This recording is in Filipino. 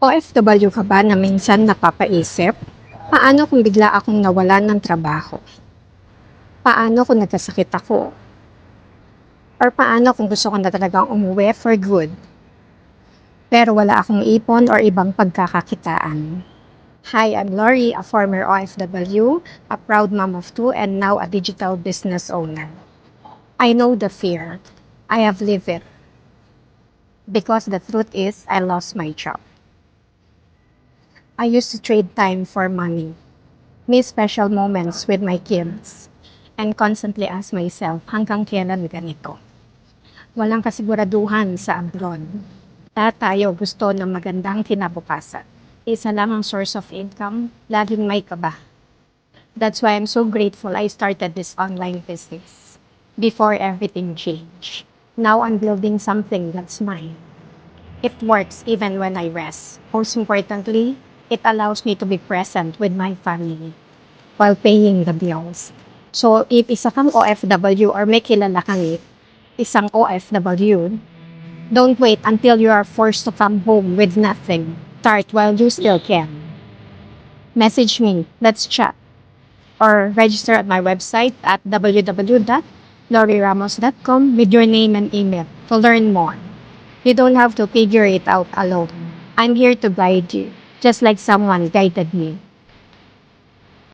OFW ka ba na minsan napapaisip? Paano kung bigla akong nawalan ng trabaho? Paano kung nagkasakit ako? Or paano kung gusto ko na talagang umuwi for good? Pero wala akong ipon or ibang pagkakakitaan. Hi, I'm Lori, a former OFW, a proud mom of two, and now a digital business owner. I know the fear. I have lived it. Because the truth is, I lost my job. I used to trade time for money, miss special moments with my kids, and constantly ask myself, hanggang kailan ganito? Walang kasiguraduhan sa abroad. Lahat tayo gusto ng magandang kinabukasan. Isa lang ang source of income, laging may kaba. That's why I'm so grateful I started this online business before everything changed. Now I'm building something that's mine. It works even when I rest. Most importantly, it allows me to be present with my family while paying the bills. So, if isa kang OFW or may kilala kang isang OFW, don't wait until you are forced to come home with nothing. Start while you still can. Message me, let's chat, or register at my website at www.loriramos.com with your name and email to learn more. You don't have to figure it out alone. I'm here to guide you, just like someone guided me.